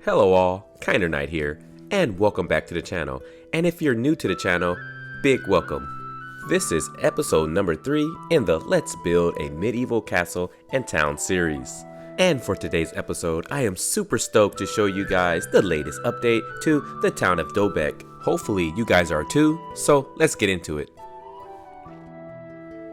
Hello all, Kinder Knight here, and welcome back to the channel. And if you're new to the channel, big welcome. This is episode number 3 in the Let's Build a Medieval Castle and Town series. And for today's episode, I am super stoked to show you guys the latest update to the town of Dobek. Hopefully you guys are too, so let's get into it.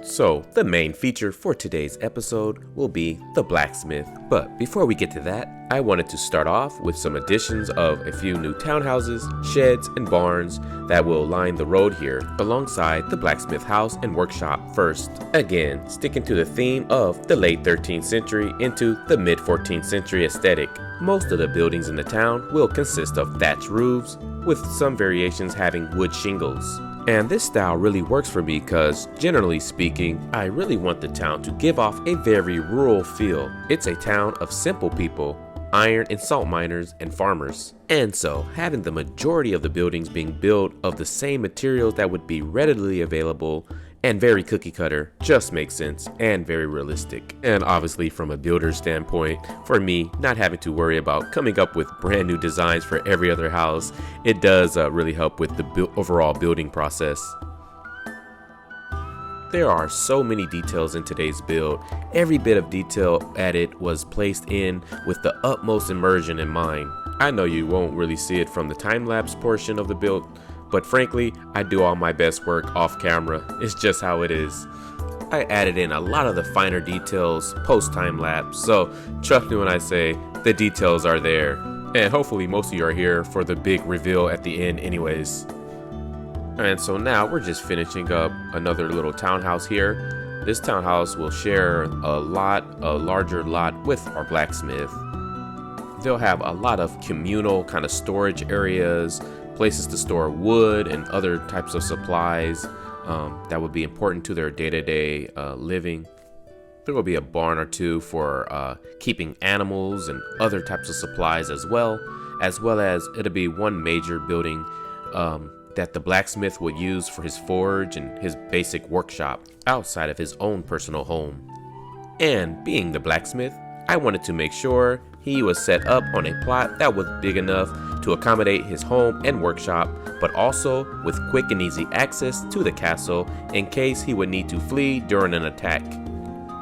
So, the main feature for today's episode will be the blacksmith. But before we get to that, I wanted to start off with some additions of a few new townhouses, sheds, and barns that will line the road here alongside the blacksmith house and workshop first. Again, sticking to the theme of the late 13th century into the mid 14th century aesthetic. Most of the buildings in the town will consist of thatch roofs, with some variations having wood shingles. And this style really works for me because, generally speaking, I really want the town to give off a very rural feel. It's a town of simple people, iron and salt miners, and farmers. And so, having the majority of the buildings being built of the same materials that would be readily available and very cookie cutter just makes sense and very realistic. And obviously from a builder standpoint, for me, not having to worry about coming up with brand new designs for every other house, it does really help with the overall building process. There are so many details in today's build. Every bit of detail added was placed in with the utmost immersion in mind. I know you won't really see it from the time-lapse portion of the build, but frankly, I do all my best work off camera. It's just how it is. I added in a lot of the finer details post time-lapse, so trust me when I say the details are there. And hopefully most of you are here for the big reveal at the end anyways. And so now we're just finishing up another little townhouse here. This townhouse will share a larger lot with our blacksmith. They'll have a lot of communal kind of storage areas, places to store wood and other types of supplies that would be important to their day-to-day living. There will be a barn or two for keeping animals and other types of supplies as well as it'll be one major building that the blacksmith would use for his forge and his basic workshop outside of his own personal home. And being the blacksmith, I wanted to make sure he was set up on a plot that was big enough to accommodate his home and workshop, but also with quick and easy access to the castle in case he would need to flee during an attack.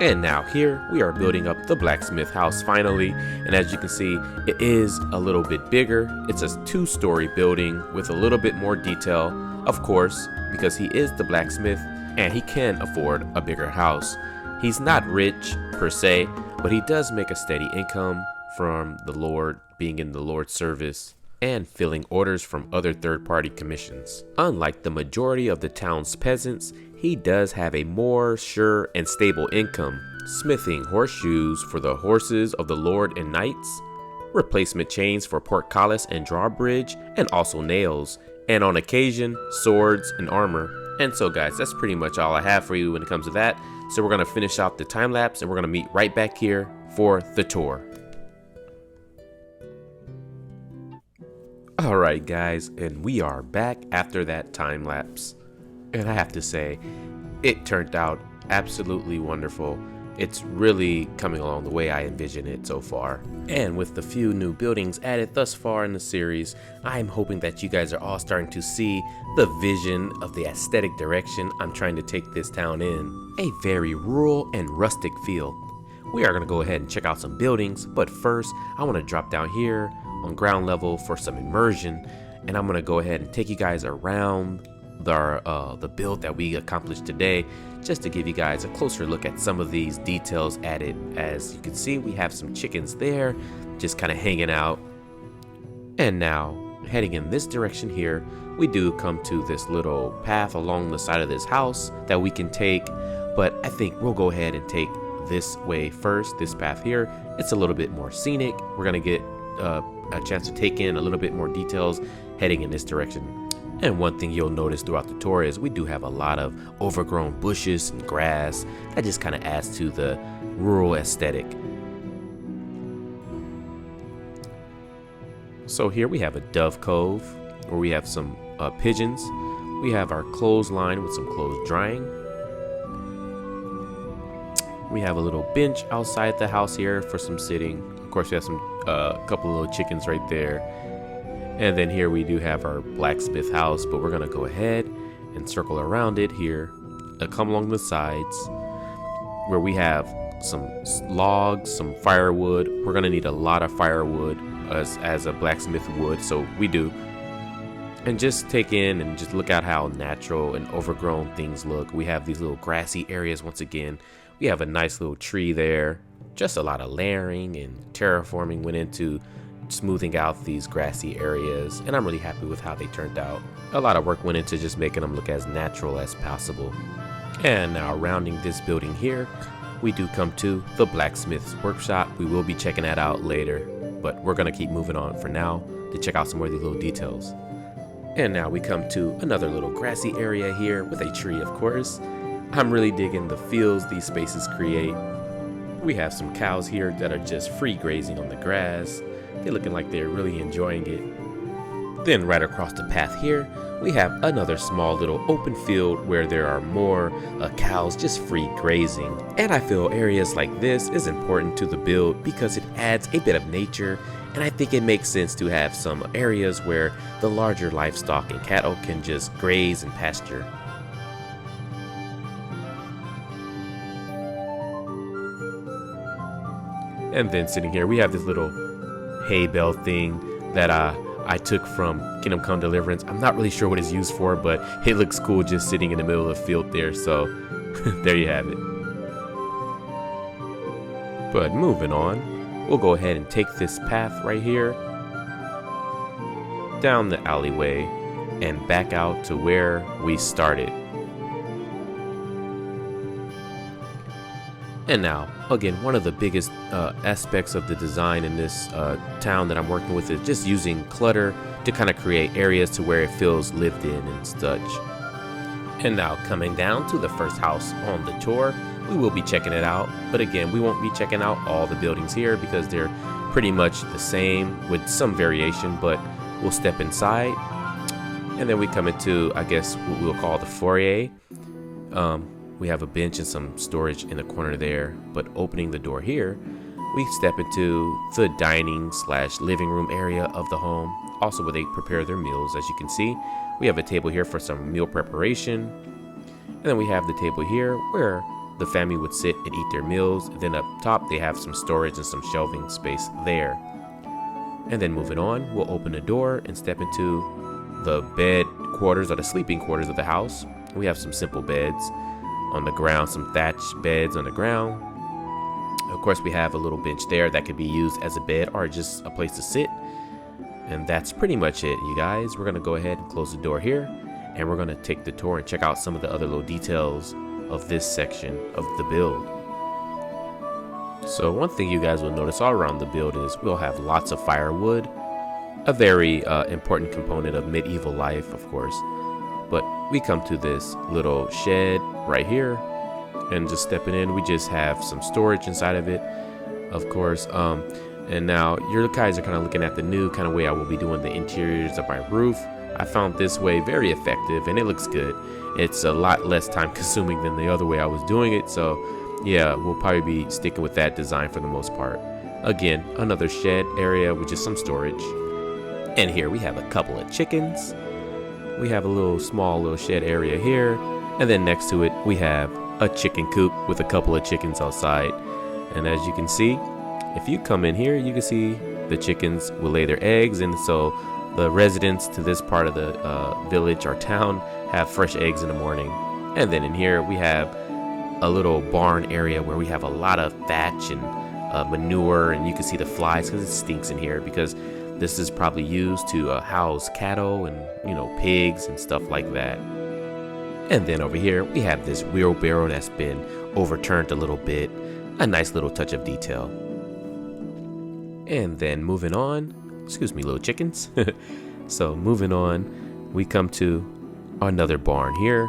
And now here we are building up the blacksmith house finally, and as you can see, it is a little bit bigger. It's a 2-story building with a little bit more detail, of course, because he is the blacksmith and he can afford a bigger house. He's not rich per se, but he does make a steady income from the Lord, being in the Lord's service and filling orders from other third-party commissions. Unlike the majority of the town's peasants, he does have a more sure and stable income, smithing horseshoes for the horses of the Lord and knights, replacement chains for portcullis and drawbridge, and also nails, and on occasion, swords and armor. And so guys, that's pretty much all I have for you when it comes to that. So we're gonna finish out the time lapse and we're gonna meet right back here for the tour. Alright guys, and we are back after that time lapse. And I have to say, it turned out absolutely wonderful. It's really coming along the way I envision it so far. And with the few new buildings added thus far in the series, I'm hoping that you guys are all starting to see the vision of the aesthetic direction I'm trying to take this town in. A very rural and rustic feel. We are going to go ahead and check out some buildings, but first I want to drop down here on ground level for some immersion, and I'm going to go ahead and take you guys around the build that we accomplished today, just to give you guys a closer look at some of these details added. As you can see, we have some chickens there just kind of hanging out. And now heading in this direction here, we do come to this little path along the side of this house that we can take, but I think we'll go ahead and take this way first. This path here, it's a little bit more scenic. We're gonna get a chance to take in a little bit more details heading in this direction. And one thing you'll notice throughout the tour is we do have a lot of overgrown bushes and grass that just kind of adds to the rural aesthetic. So here we have a dove cove where we have some pigeons. We have our clothesline with some clothes drying. We have a little bench outside the house here for some sitting. Of course, we have some couple of little chickens right there. And then here we do have our blacksmith house, but we're gonna go ahead and circle around it here. Come along the sides where we have some logs, some firewood. We're gonna need a lot of firewood as a blacksmith would, so we do. And just take in and just look at how natural and overgrown things look. We have these little grassy areas once again. We have a nice little tree there. Just a lot of layering and terraforming went into smoothing out these grassy areas, and I'm really happy with how they turned out. A lot of work went into just making them look as natural as possible. And now rounding this building here, we do come to the blacksmith's workshop. We will be checking that out later, but we're gonna keep moving on for now to check out some more of these little details. And now we come to another little grassy area here with a tree, of course. I'm really digging the feels these spaces create. We have some cows here that are just free grazing on the grass. They're looking like they're really enjoying it. Then right across the path here, we have another small little open field where there are more cows just free grazing. And I feel areas like this is important to the build because it adds a bit of nature, and I think it makes sense to have some areas where the larger livestock and cattle can just graze and pasture. And then sitting here, we have this little hay bale thing that I took from Kingdom Come Deliverance. I'm not really sure what it's used for, but it looks cool just sitting in the middle of the field there. So there you have it. But moving on, we'll go ahead and take this path right here down the alleyway and back out to where we started. And now, again, one of the biggest aspects of the design in this town that I'm working with is just using clutter to kind of create areas to where it feels lived in and such. And now coming down to the first house on the tour, we will be checking it out. But again, we won't be checking out all the buildings here because they're pretty much the same with some variation, but we'll step inside. And then we come into, I guess, what we'll call the foyer. We have a bench and some storage in the corner there, but opening the door here, we step into the dining / living room area of the home, also where they prepare their meals. As you can see, we have a table here for some meal preparation, and then we have the table here where the family would sit and eat their meals. And then up top, they have some storage and some shelving space there. And then moving on, we'll open the door and step into the bed quarters or the sleeping quarters of the house. We have some simple beds on the ground, some thatched beds on the ground. Of course, we have a little bench there that could be used as a bed or just a place to sit. And that's pretty much it, you guys. We're gonna go ahead and close the door here, and we're gonna take the tour and check out some of the other little details of this section of the build. So one thing you guys will notice all around the build is we'll have lots of firewood, a very important component of medieval life, of course. But we come to this little shed right here, and just stepping in, we just have some storage inside of it, of course. And now you guys are kind of looking at the new kind of way I will be doing the interiors of my roof. I found this way very effective, and it looks good. It's a lot less time consuming than the other way I was doing it, so yeah, we'll probably be sticking with that design for the most part. Again, another shed area with just some storage. And here we have a couple of chickens. We have a little small little shed area here, and then next to it we have a chicken coop with a couple of chickens outside. And as you can see, if you come in here, you can see the chickens will lay their eggs, and so the residents to this part of the village or town have fresh eggs in the morning. And then in here we have a little barn area where we have a lot of thatch and manure, and you can see the flies because it stinks in here, because this is probably used to house cattle and, pigs and stuff like that. And then over here, we have this wheelbarrow that's been overturned a little bit. A nice little touch of detail. And then moving on, excuse me, little chickens. So moving on, we come to another barn here.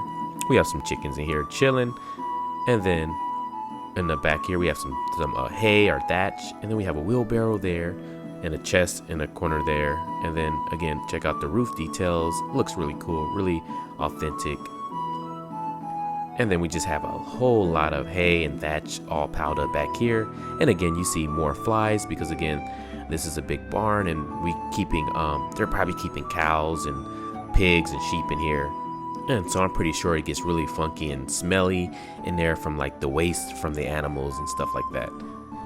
We have some chickens in here chilling. And then in the back here, we have some hay or thatch. And then we have a wheelbarrow there, and a chest in a corner there. And then again, check out the roof details. Looks really cool, really authentic. And then we just have a whole lot of hay and thatch all piled up back here. And again, you see more flies because again, this is a big barn and they're probably keeping cows and pigs and sheep in here. And so I'm pretty sure it gets really funky and smelly in there from like the waste from the animals and stuff like that.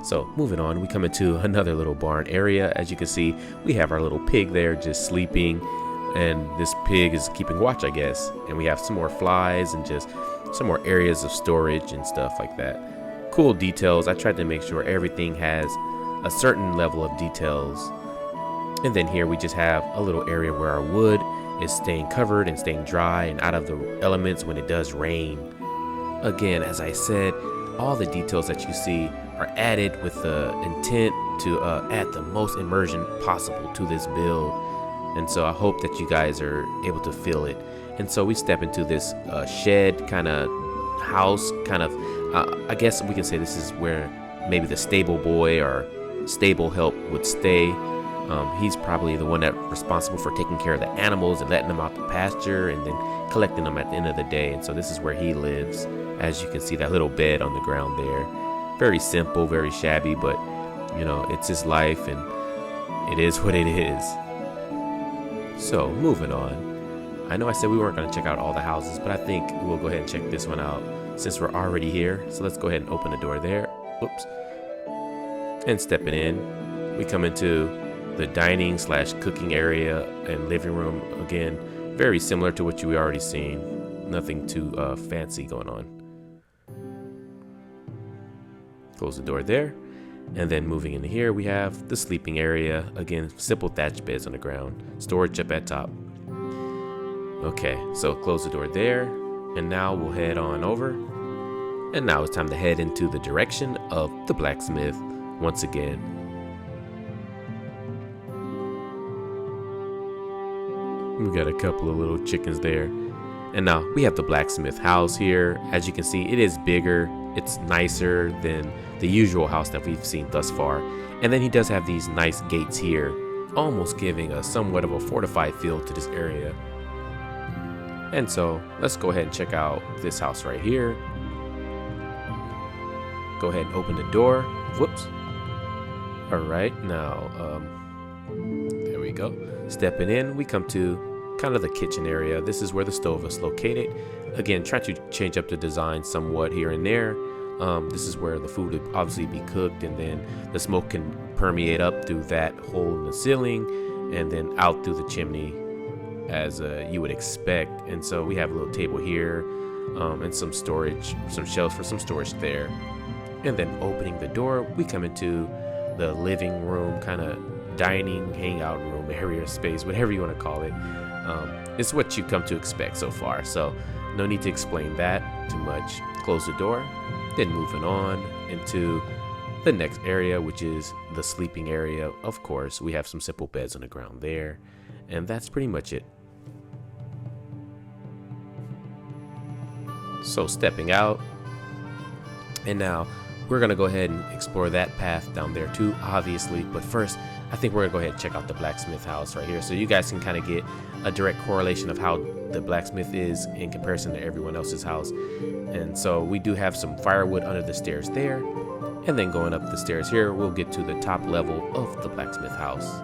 So moving on, we come into another little barn area. As you can see, we have our little pig there just sleeping, and this pig is keeping watch, I guess. And we have some more flies and just some more areas of storage and stuff like that. Cool details. I tried to make sure everything has a certain level of details. And then here we just have a little area where our wood is staying covered and staying dry and out of the elements when it does rain. Again, as I said, all the details that you see are added with the intent to add the most immersion possible to this build. And so I hope that you guys are able to feel it. And so we step into this shed kind of house, kind of, I guess we can say this is where maybe the stable boy or stable help would stay. He's probably the one that's responsible for taking care of the animals and letting them out the pasture and then collecting them at the end of the day. And so this is where he lives. As you can see, that little bed on the ground there. Very simple, very shabby, but you know, it's his life and it is what it is. So moving on. I know I said we weren't going to check out all the houses, but I think we'll go ahead and check this one out since we're already here. So let's go ahead and open the door there. Oops. And stepping in, we come into the dining / cooking area and living room. Again, very similar to what you already seen. Nothing too fancy going on. Close the door there. And then moving into here, we have the sleeping area. Again, simple thatch beds on the ground. Storage up at top. Okay, so close the door there. And now we'll head on over. And now it's time to head into the direction of the blacksmith once again. We got a couple of little chickens there. And now we have the blacksmith house here. As you can see, it is bigger. It's nicer than the usual house that we've seen thus far. And then he does have these nice gates here, almost giving a somewhat of a fortified feel to this area. And so let's go ahead and check out this house right here. Go ahead and open the door. Whoops. All right, now there we go. Stepping in, we come to kind of the kitchen area. This is where the stove is located. Again, try to change up the design somewhat here and there. This is where the food would obviously be cooked, and then the smoke can permeate up through that hole in the ceiling and then out through the chimney as you would expect. And so we have a little table here and some storage, some shelves for some storage there. And then opening the door, we come into the living room, kind of dining, hangout room, area space, whatever you want to call it. It's what you come to expect so far, so no need to explain that too much. Close the door, then moving on into the next area, which is the sleeping area. Of course, we have some simple beds on the ground there, and that's pretty much it. So stepping out, and now we're gonna go ahead and explore that path down there too, obviously, but first I think we're gonna go ahead and check out the blacksmith house right here so you guys can kind of get a direct correlation of how the blacksmith is in comparison to everyone else's house. And so we do have some firewood under the stairs there, and then going up the stairs here, we'll get to the top level of the blacksmith house.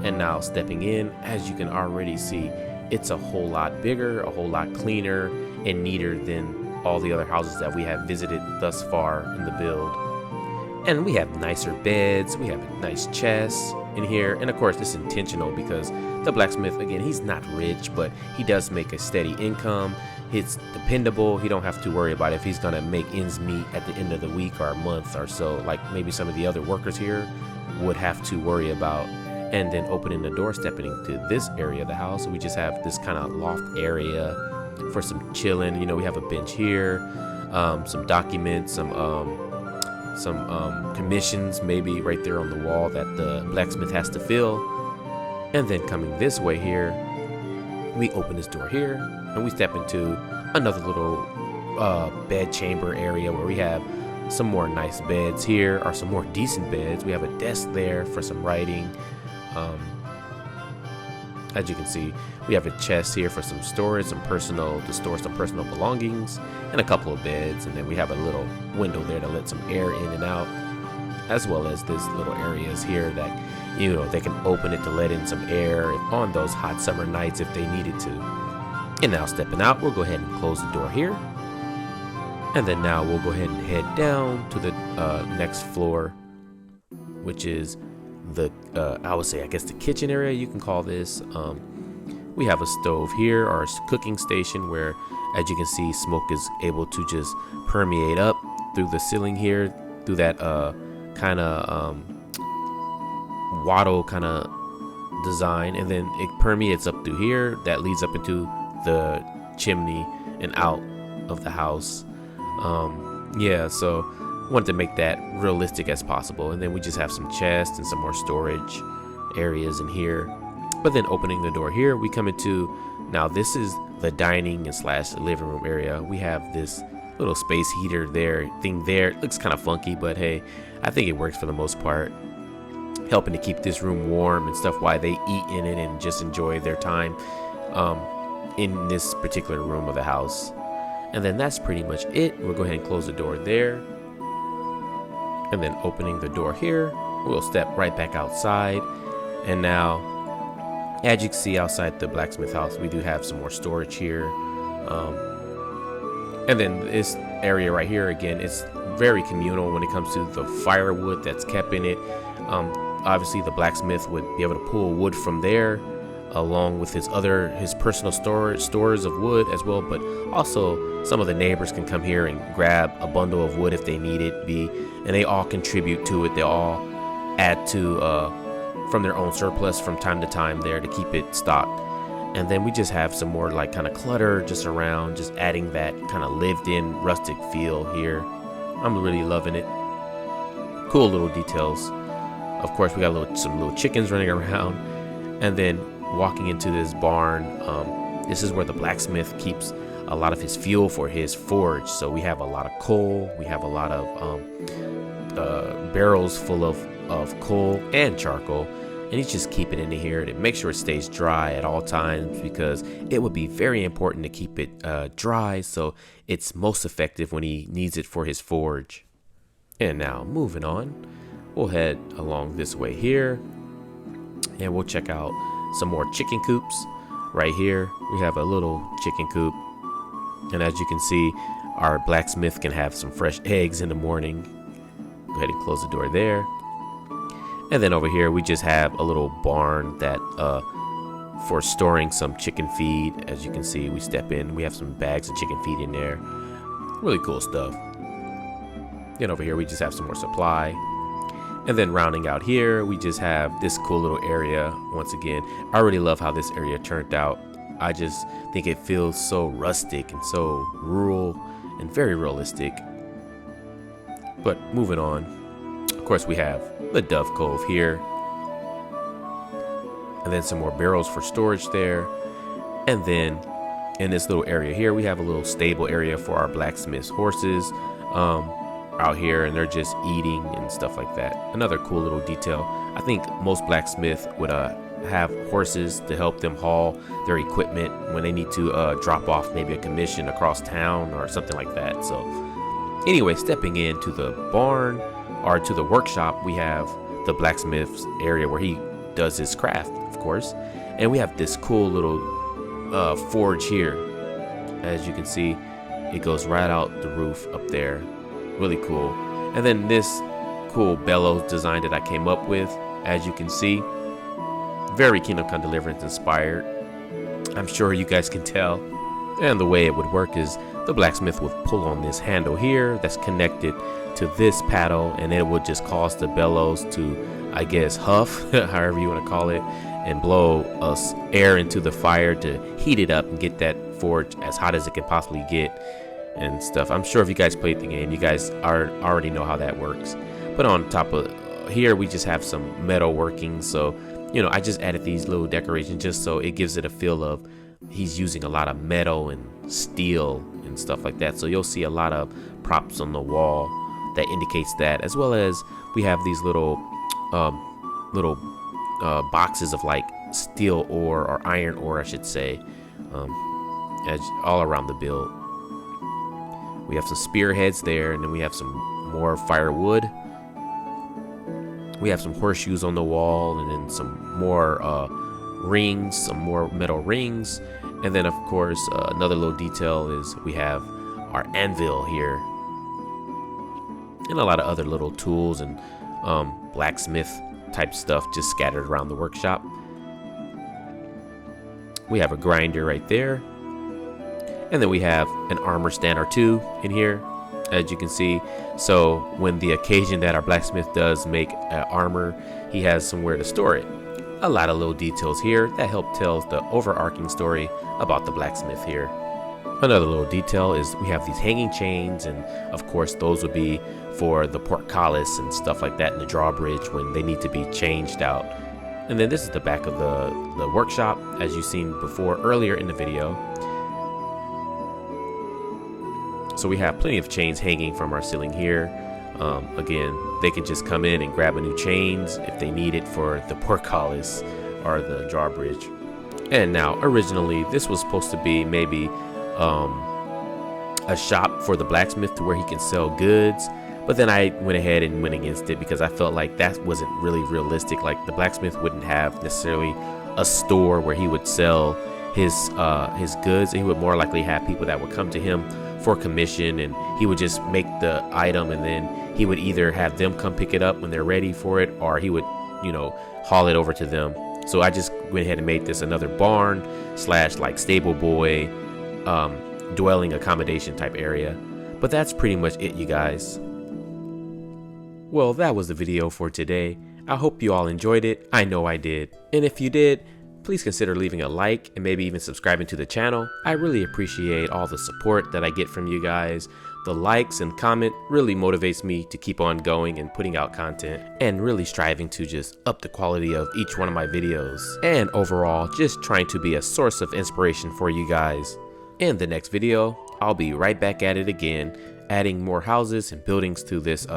And now stepping in, as you can already see, it's a whole lot bigger, a whole lot cleaner and neater than all the other houses that we have visited thus far in the build. And we have nicer beds, we have nice chests in here, and of course it's intentional because the blacksmith, again, he's not rich, but he does make a steady income. It's dependable. He don't have to worry about if he's gonna make ends meet at the end of the week or a month or so, like maybe some of the other workers here would have to worry about. And then opening the door, stepping into this area of the house, we just have this kind of loft area for some chilling. You know, we have a bench here, some documents, some commissions maybe right there on the wall that the blacksmith has to fill. And then coming this way here, we open this door here and we step into another little bed chamber area where we have some more nice beds here, or some more decent beds. We have a desk there for some writing. As you can see, we have a chest here for some storage, to store some personal belongings, and a couple of beds. And then we have a little window there to let some air in and out, as well as this little areas here that, you know, they can open it to let in some air on those hot summer nights if they needed to. And now stepping out, we'll go ahead and close the door here. And then now we'll go ahead and head down to the next floor, which is the I would say, I guess, the kitchen area, you can call this. We have a stove here, our cooking station, where, as you can see, smoke is able to just permeate up through the ceiling here, through that kind of wattle kind of design, and then it permeates up through here. That leads up into the chimney and out of the house. Yeah, so wanted to make that realistic as possible. And then we just have some chests and some more storage areas in here. But then opening the door here, we come into, now this is the dining and slash living room area. We have this little space heater thing there. It looks kind of funky, but hey, I think it works for the most part, helping to keep this room warm and stuff while they eat in it and just enjoy their time in this particular room of the house. And then that's pretty much it. We'll go ahead and close the door there. And then opening the door here, we'll step right back outside. And now, as you can see outside the blacksmith house, we do have some more storage here. And then this area right here, again, it's very communal when it comes to the firewood that's kept in it. Obviously, the blacksmith would be able to pull wood from there, along with his personal stores of wood as well. But also, some of the neighbors can come here and grab a bundle of wood if they need it be, and they all contribute to it. They all add to from their own surplus from time to time there to keep it stocked. And then we just have some more like kind of clutter just around, just adding that kind of lived-in rustic feel here. I'm really loving it. Cool little details. Of course, we got some little chickens running around. And then walking into this barn, this is where the blacksmith keeps a lot of his fuel for his forge. So we have a lot of coal. We have a lot of barrels full of coal and charcoal. And he's just keeping it in here to make sure it stays dry at all times, because it would be very important to keep it dry so it's most effective when he needs it for his forge. And now moving on, we'll head along this way here and we'll check out some more chicken coops. Right here we have a little chicken coop, and as you can see, our blacksmith can have some fresh eggs in the morning. Go ahead and close the door there. And then over here we just have a little barn that for storing some chicken feed. As you can see, we step in, we have some bags of chicken feed in there. Really cool stuff. Then over here we just have some more supply. And then rounding out here, we just have this cool little area. Once again, I really love how this area turned out. I just think it feels so rustic and so rural and very realistic. But moving on, of course, we have the Dove Cove here. And then some more barrels for storage there. And then in this little area here, we have a little stable area for our blacksmith's horses out here, and they're just eating and stuff like that. Another cool little detail. I think most blacksmiths would have horses to help them haul their equipment when they need to drop off maybe a commission across town or something like that. So anyway, stepping into the barn or to the workshop, we have the blacksmith's area where he does his craft, of course. And we have this cool little forge here. As you can see, it goes right out the roof up there. Really cool. And then this cool bellows design that I came up with, as you can see, very Kingdom Come Deliverance inspired. I'm sure you guys can tell. And the way it would work is the blacksmith would pull on this handle here that's connected to this paddle, and it would just cause the bellows to, I guess, huff, however you want to call it, and blow us air into the fire to heat it up and get that forge as hot as it can possibly get and stuff. I'm sure if you guys played the game, you guys already know how that works. But on top of here, we just have some metal working. So, you know, I just added these little decorations just so it gives it a feel of he's using a lot of metal and steel and stuff like that. So you'll see a lot of props on the wall that indicates that, as well as we have these little boxes of like steel ore, or iron ore I should say, all around the build. We have some spearheads there, and then we have some more firewood. We have some horseshoes on the wall, and then some more rings, some more metal rings. And then of course another little detail is we have our anvil here, and a lot of other little tools and blacksmith type stuff just scattered around the workshop. We have a grinder right there, and then we have an armor stand or two in here, as you can see. So when the occasion that our blacksmith does make armor, he has somewhere to store it. A lot of little details here that help tell the overarching story about the blacksmith here. Another little detail is we have these hanging chains, and of course those would be for the portcullis and stuff like that in the drawbridge when they need to be changed out. And then this is the back of the workshop, as you've seen before earlier in the video. So we have plenty of chains hanging from our ceiling here. Again, they can just come in and grab a new chains if they need it for the portcullis or the drawbridge. And now originally this was supposed to be maybe a shop for the blacksmith to where he can sell goods, but then I went ahead and went against it because I felt like that wasn't really realistic. Like, the blacksmith wouldn't have necessarily a store where he would sell his goods. He would more likely have people that would come to him for commission, and he would just make the item, and then he would either have them come pick it up when they're ready for it, or he would, you know, haul it over to them. So I just went ahead and made this another barn slash like stable boy dwelling accommodation type area. But that's pretty much it, you guys. Well, that was the video for today. I hope you all enjoyed it. I know I did. And if you did, please consider leaving a like and maybe even subscribing to the channel. I really appreciate all the support that I get from you guys. The likes and comment really motivates me to keep on going and putting out content, and really striving to just up the quality of each one of my videos, and overall just trying to be a source of inspiration for you guys. In the next video, I'll be right back at it again, adding more houses and buildings to this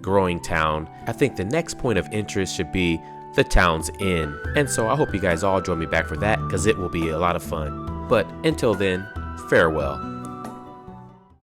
growing town. I think the next point of interest should be the town's inn, and so I hope you guys all join me back for that, because it will be a lot of fun. But until then, farewell.